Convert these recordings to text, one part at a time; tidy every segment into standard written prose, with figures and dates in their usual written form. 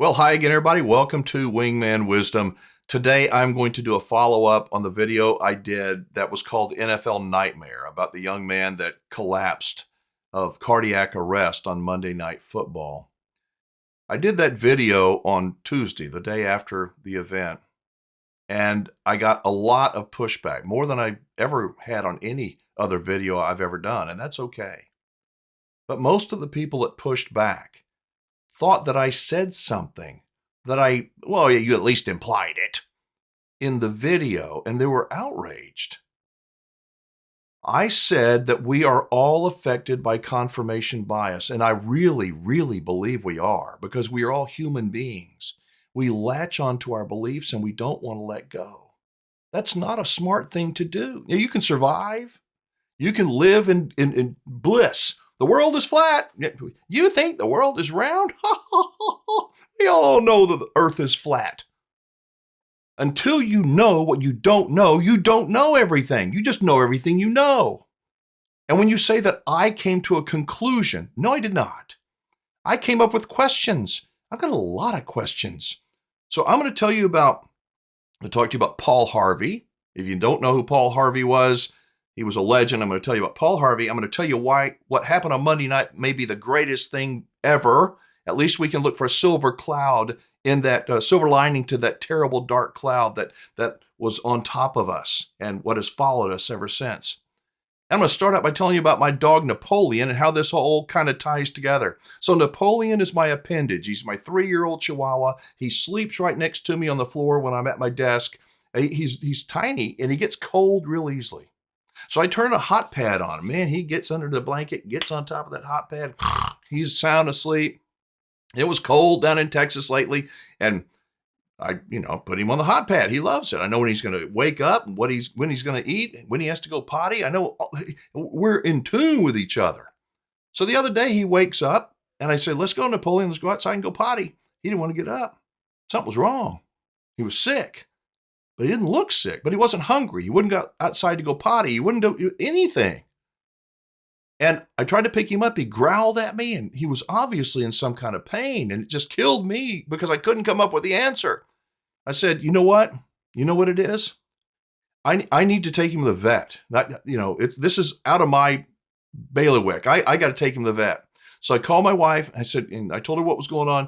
Well, hi again, everybody. Welcome to Wingman Wisdom. Today, I'm going to do a follow-up on the video I did that was called NFL Nightmare about the young man that collapsed of cardiac arrest on Monday Night Football. I did that video on Tuesday, the day after the event, and I got a lot of pushback, more than I ever had on any other video I've ever done, and that's okay. But most of the people that pushed back thought that I said something that you at least implied it in the video, and they were outraged. I said that we are all affected by confirmation bias, and I really, really believe we are, because we are all human beings. We latch onto our beliefs and we don't want to let go. That's not a smart thing to do. You can survive. You can live in bliss. The world is flat. You think the world is round? We all know that the earth is flat. Until you know what you don't know everything. You just know everything you know. And when you say that I came to a conclusion, no, I did not. I came up with questions. I've got a lot of questions. So I'm going to talk to you about Paul Harvey. If you don't know who Paul Harvey was, he was a legend. I'm going to tell you about Paul Harvey. I'm going to tell you why what happened on Monday night may be the greatest thing ever. At least we can look for a silver cloud in that silver lining to that terrible dark cloud that was on top of us and what has followed us ever since. I'm going to start out by telling you about my dog Napoleon and how this all kind of ties together. So Napoleon is my appendage. He's my 3-year-old Chihuahua. He sleeps right next to me on the floor when I'm at my desk. He's tiny and he gets cold real easily. So I turn a hot pad on him. Man, he gets under the blanket, gets on top of that hot pad. He's sound asleep. It was cold down in Texas lately, and I, put him on the hot pad. He loves it. I know when he's going to wake up, and when he's going to eat, when he has to go potty. I know we're in tune with each other. So the other day he wakes up, and I say, "Let's go, Napoleon. Let's go outside and go potty." He didn't want to get up. Something was wrong. He was sick. But he didn't look sick, but he wasn't hungry. He wouldn't go outside to go potty. He wouldn't do anything. And I tried to pick him up. He growled at me, and he was obviously in some kind of pain, and it just killed me because I couldn't come up with the answer. I said, you know what? You know what it is? I need to take him to the vet. This is out of my bailiwick. I got to take him to the vet. So I called my wife, and I told her what was going on,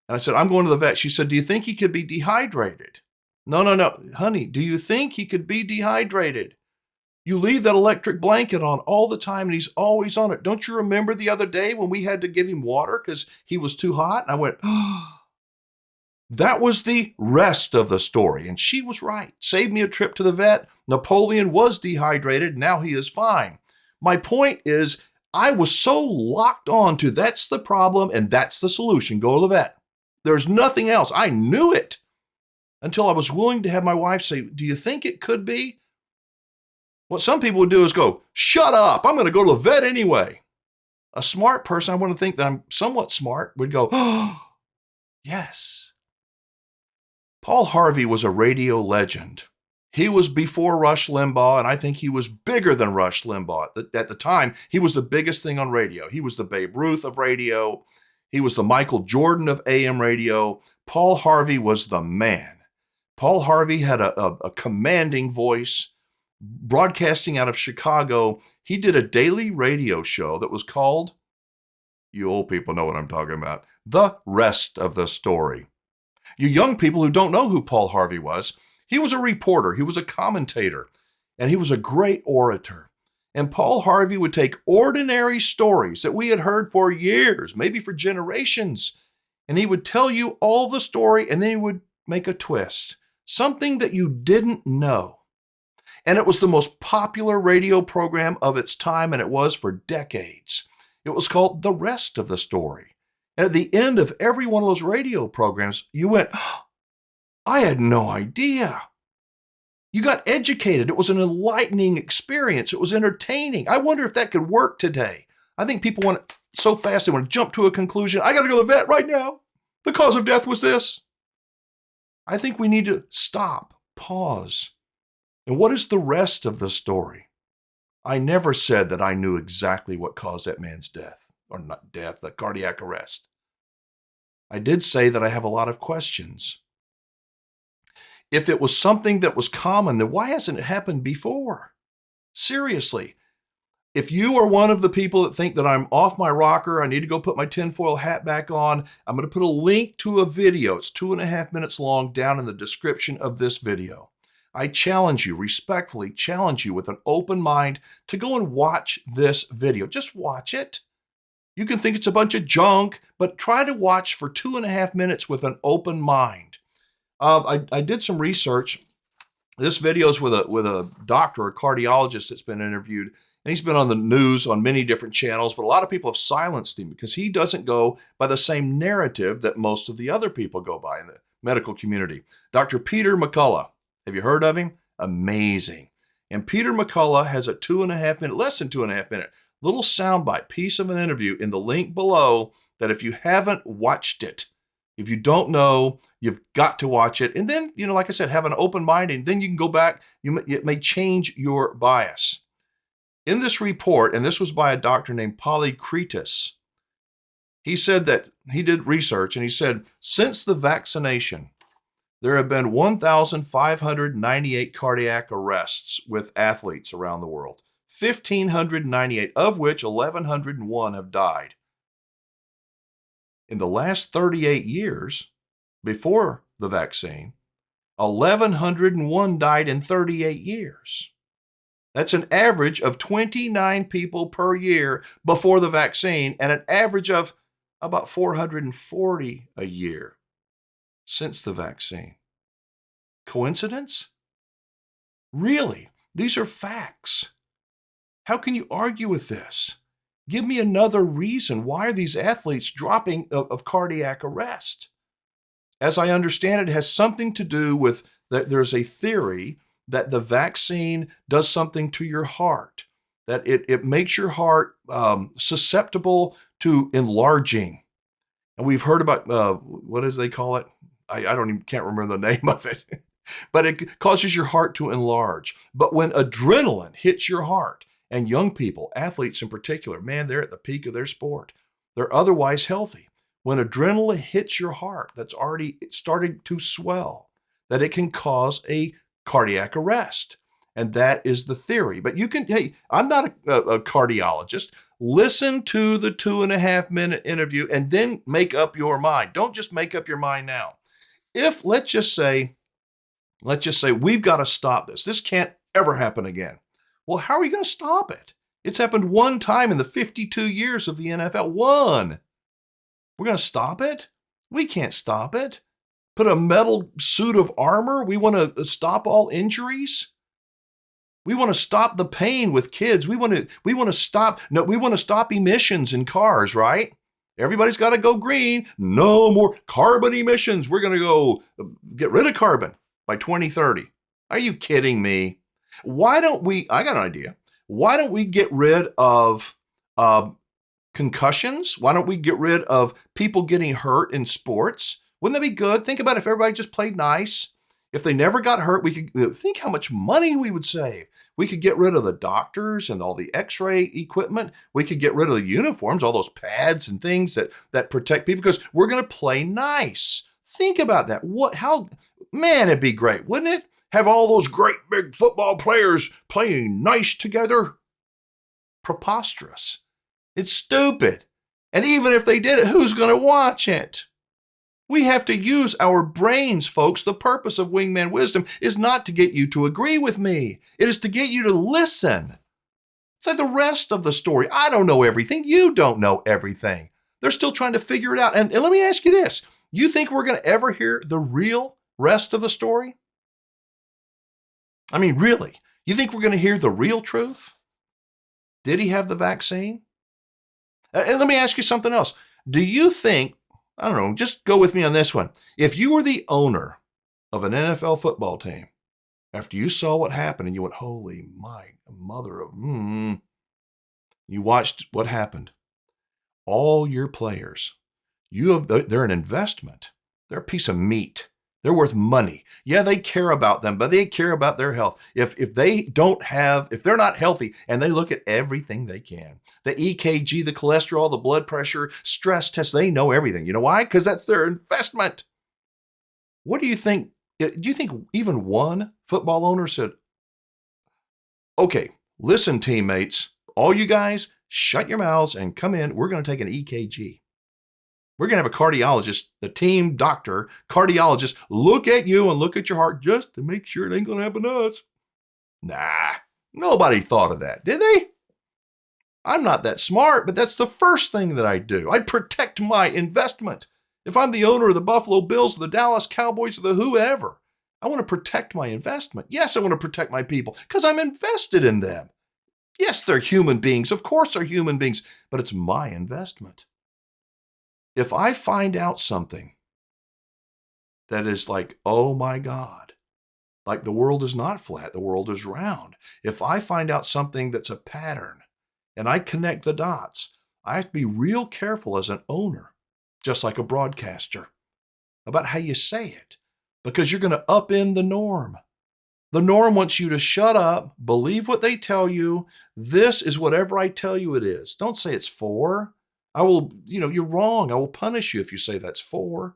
and I said, I'm going to the vet. She said, do you think he could be dehydrated? No. Honey, do you think he could be dehydrated? You leave that electric blanket on all the time and he's always on it. Don't you remember the other day when we had to give him water because he was too hot? And I went, that was the rest of the story. And she was right. Saved me a trip to the vet. Napoleon was dehydrated. Now he is fine. My point is, I was so locked on to that's the problem and that's the solution. Go to the vet. There's nothing else. I knew it. Until I was willing to have my wife say, do you think it could be? What some people would do is go, shut up, I'm going to go to the vet anyway. A smart person, I want to think that I'm somewhat smart, would go, oh, yes. Paul Harvey was a radio legend. He was before Rush Limbaugh, and I think he was bigger than Rush Limbaugh. At the time, he was the biggest thing on radio. He was the Babe Ruth of radio. He was the Michael Jordan of AM radio. Paul Harvey was the man. Paul Harvey had a commanding voice, broadcasting out of Chicago. He did a daily radio show that was called, you old people know what I'm talking about, The Rest of the Story. You young people who don't know who Paul Harvey was, he was a reporter, he was a commentator, and he was a great orator. And Paul Harvey would take ordinary stories that we had heard for years, maybe for generations, and he would tell you all the story, and then he would make a twist. Something that you didn't know. And it was the most popular radio program of its time, and it was for decades. It was called The Rest of the Story. And at the end of every one of those radio programs, you went, oh, I had no idea. You got educated. It was an enlightening experience. It was entertaining. I wonder if that could work today. I think people want it so fast, they want to jump to a conclusion. I got to go to the vet right now. The cause of death was this. I think we need to stop, pause. And what is the rest of the story? I never said that I knew exactly what caused that man's death, or not death, the cardiac arrest. I did say that I have a lot of questions. If it was something that was common, then why hasn't it happened before? Seriously. If you are one of the people that think that I'm off my rocker, I need to go put my tinfoil hat back on, I'm going to put a link to a video. It's 2.5 minutes long down in the description of this video. I challenge you, respectfully challenge you with an open mind to go and watch this video. Just watch it. You can think it's a bunch of junk, but try to watch for 2.5 minutes with an open mind. I did some research. This video is with a doctor, a cardiologist that's been interviewed, and he's been on the news on many different channels, but a lot of people have silenced him because he doesn't go by the same narrative that most of the other people go by in the medical community. Dr. Peter McCullough, have you heard of him? Amazing. And Peter McCullough has a 2.5 minute, less than 2.5 minute, little soundbite piece of an interview in the link below that if you haven't watched it, if you don't know, you've got to watch it. And then, like I said, have an open mind, and then you can go back. It may change your bias. In this report, and this was by a doctor named Polycretus, he said that he did research, and he said, since the vaccination, there have been 1,598 cardiac arrests with athletes around the world. 1,598, of which 1,101 have died. In the last 38 years, before the vaccine, 1,101 died in 38 years. That's an average of 29 people per year before the vaccine, and an average of about 440 a year since the vaccine. Coincidence? Really? These are facts. How can you argue with this? Give me another reason. Why are these athletes dropping of cardiac arrest? As I understand it, it has something to do with that there's a theory that the vaccine does something to your heart, that it makes your heart susceptible to enlarging. And we've heard about, what do they call it? I can't remember the name of it, but it causes your heart to enlarge. But when adrenaline hits your heart, and young people, athletes in particular, man, they're at the peak of their sport. They're otherwise healthy. When adrenaline hits your heart, that's already starting to swell, that it can cause a cardiac arrest. And that is the theory. But hey, I'm not a cardiologist. Listen to the 2.5 minute interview and then make up your mind. Don't just make up your mind now. If let's just say we've got to stop this. This can't ever happen again. Well, how are you going to stop it? It's happened one time in the 52 years of the NFL. One. We're going to stop it? We can't stop it. Put a metal suit of armor? We want to stop all injuries? We want to stop the pain with kids. We want to stop emissions in cars, right? Everybody's got to go green. No more carbon emissions. We're going to go get rid of carbon by 2030. Are you kidding me? I got an idea. Why don't we get rid of concussions? Why don't we get rid of people getting hurt in sports? Wouldn't that be good? Think about if everybody just played nice. If they never got hurt, we could think how much money we would save. We could get rid of the doctors and all the x-ray equipment. We could get rid of the uniforms, all those pads and things that protect people, because we're going to play nice. Think about that. Man, it'd be great, wouldn't it? Have all those great big football players playing nice together? Preposterous. It's stupid. And even if they did it, who's going to watch it? We have to use our brains, folks. The purpose of Wingman Wisdom is not to get you to agree with me. It is to get you to listen. It's like the rest of the story. I don't know everything. You don't know everything. They're still trying to figure it out. And let me ask you this. You think we're going to ever hear the real rest of the story? I mean, really, you think we're going to hear the real truth? Did he have the vaccine? And let me ask you something else. Do you think, I don't know, just go with me on this one. If you were the owner of an NFL football team, after you saw what happened and you went, holy my mother of, you watched what happened. All your players, they're an investment. They're a piece of meat. They're worth money. Yeah, they care about them, but they care about their health. If they're not healthy, and they look at everything they can, the EKG, the cholesterol, the blood pressure, stress tests, they know everything. You know why? Because that's their investment. What do you think? Do you think even one football owner said, okay, listen, teammates, all you guys, shut your mouths and come in. We're going to take an EKG. We're going to have a cardiologist, the team doctor, cardiologist, look at you and look at your heart just to make sure it ain't going to happen to us. Nah, nobody thought of that, did they? I'm not that smart, but that's the first thing that I do. I protect my investment. If I'm the owner of the Buffalo Bills, or the Dallas Cowboys, or the whoever, I want to protect my investment. Yes, I want to protect my people because I'm invested in them. Yes, they're human beings. Of course they're human beings, but it's my investment. If I find out something that is like, oh my God, like the world is not flat, the world is round. If I find out something that's a pattern and I connect the dots, I have to be real careful as an owner, just like a broadcaster, about how you say it, because you're going to upend the norm. The norm wants you to shut up, believe what they tell you. This is whatever I tell you it is. Don't say it's for. I will, you're wrong. I will punish you if you say that's for.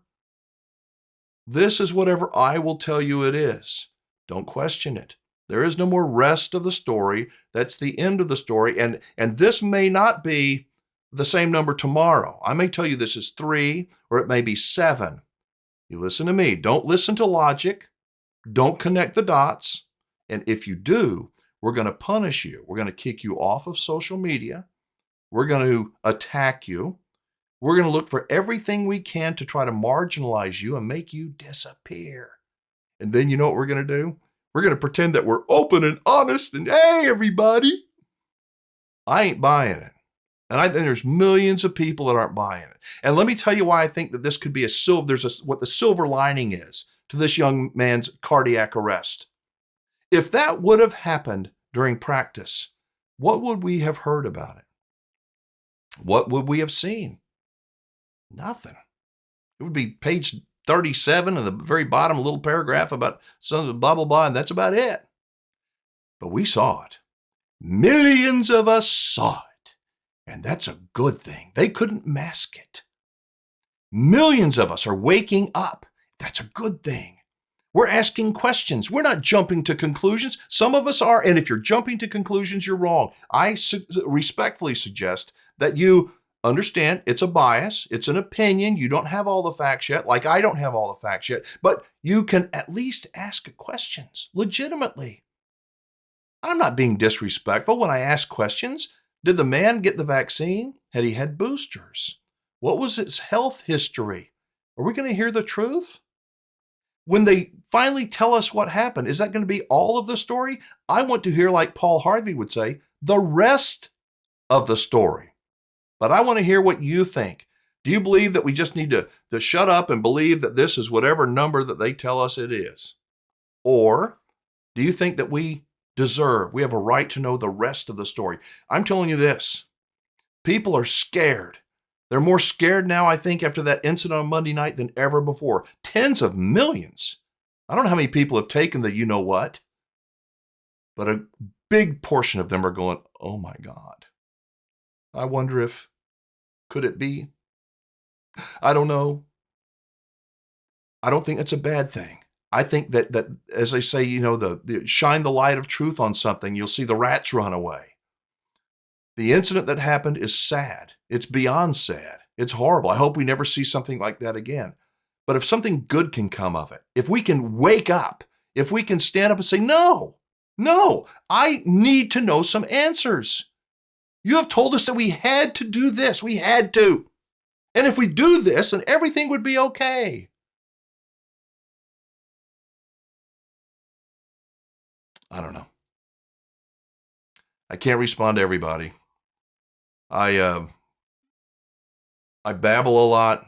This is whatever I will tell you it is. Don't question it. There is no more rest of the story. That's the end of the story. And this may not be the same number tomorrow. I may tell you this is 3, or it may be 7. You listen to me. Don't listen to logic. Don't connect the dots. And if you do, we're going to punish you. We're going to kick you off of social media. We're going to attack you. We're going to look for everything we can to try to marginalize you and make you disappear. And then you know what we're going to do? We're going to pretend that we're open and honest and, hey, everybody. I ain't buying it. And I think there's millions of people that aren't buying it. And let me tell you why I think that this could be what the silver lining is to this young man's cardiac arrest. If that would have happened during practice, what would we have heard about it? What would we have seen? Nothing. It would be page 37 in the very bottom, a little paragraph about some blah, blah, blah, and that's about it. But we saw it. Millions of us saw it. And that's a good thing. They couldn't mask it. Millions of us are waking up. That's a good thing. We're asking questions. We're not jumping to conclusions. Some of us are, and if you're jumping to conclusions, you're wrong. I respectfully suggest that you understand it's a bias. It's an opinion. You don't have all the facts yet, like I don't have all the facts yet, but you can at least ask questions legitimately. I'm not being disrespectful when I ask questions. Did the man get the vaccine? Had he had boosters? What was his health history? Are we going to hear the truth? When they finally tell us what happened, is that going to be all of the story? I want to hear, like Paul Harvey would say, the rest of the story. But I want to hear what you think. Do you believe that we just need to shut up and believe that this is whatever number that they tell us it is? Or do you think that we have a right to know the rest of the story? I'm telling you this. People are scared. They're more scared now, I think, after that incident on Monday night than ever before. Tens of millions. I don't know how many people have taken the you-know-what, but a big portion of them are going, oh my God. I wonder could it be? I don't know. I don't think it's a bad thing. I think that as they say, the shine the light of truth on something, you'll see the rats run away. The incident that happened is sad. It's beyond sad. It's horrible. I hope we never see something like that again. But if something good can come of it, if we can wake up, if we can stand up and say, no, I need to know some answers. You have told us that we had to do this. We had to. And if we do this, then everything would be okay. I don't know. I can't respond to everybody. I babble a lot.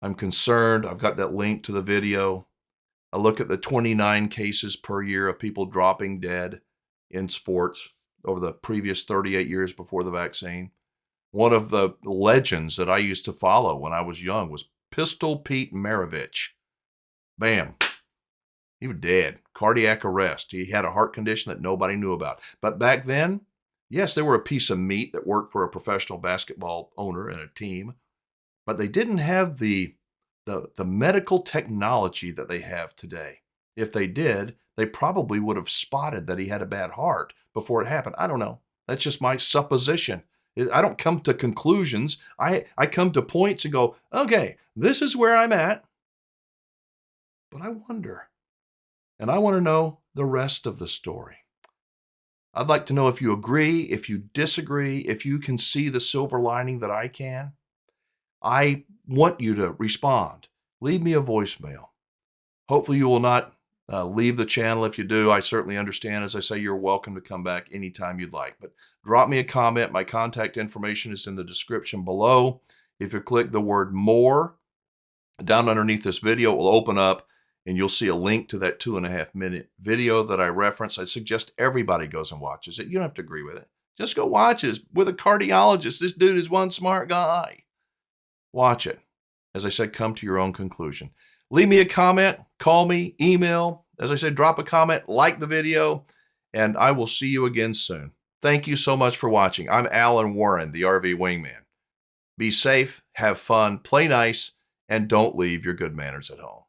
I'm concerned. I've got that link to the video. I look at the 29 cases per year of people dropping dead in sports over the previous 38 years before the vaccine. One of the legends that I used to follow when I was young was Pistol Pete Maravich. Bam. He was dead. Cardiac arrest. He had a heart condition that nobody knew about. But back then, yes, they were a piece of meat that worked for a professional basketball owner and a team, but they didn't have the medical technology that they have today. If they did, they probably would have spotted that he had a bad heart before it happened. I don't know. That's just my supposition. I don't come to conclusions. I come to points and go, okay, this is where I'm at. But I wonder, and I want to know the rest of the story. I'd like to know if you agree, if you disagree, if you can see the silver lining that I can. I want you to respond. Leave me a voicemail. Hopefully you will not leave the channel. If you do, I certainly understand. As I say, you're welcome to come back anytime you'd like. But drop me a comment. My contact information is in the description below. If you click the word more down underneath this video, it will open up and you'll see a link to that 2.5-minute video that I referenced. I suggest everybody goes and watches it. You don't have to agree with it. Just go watch it. It's with a cardiologist. This dude is one smart guy. Watch it. As I said, come to your own conclusion. Leave me a comment, call me, email. As I said, drop a comment, like the video, and I will see you again soon. Thank you so much for watching. I'm Alan Warren, the RV Wingman. Be safe, have fun, play nice, and don't leave your good manners at home.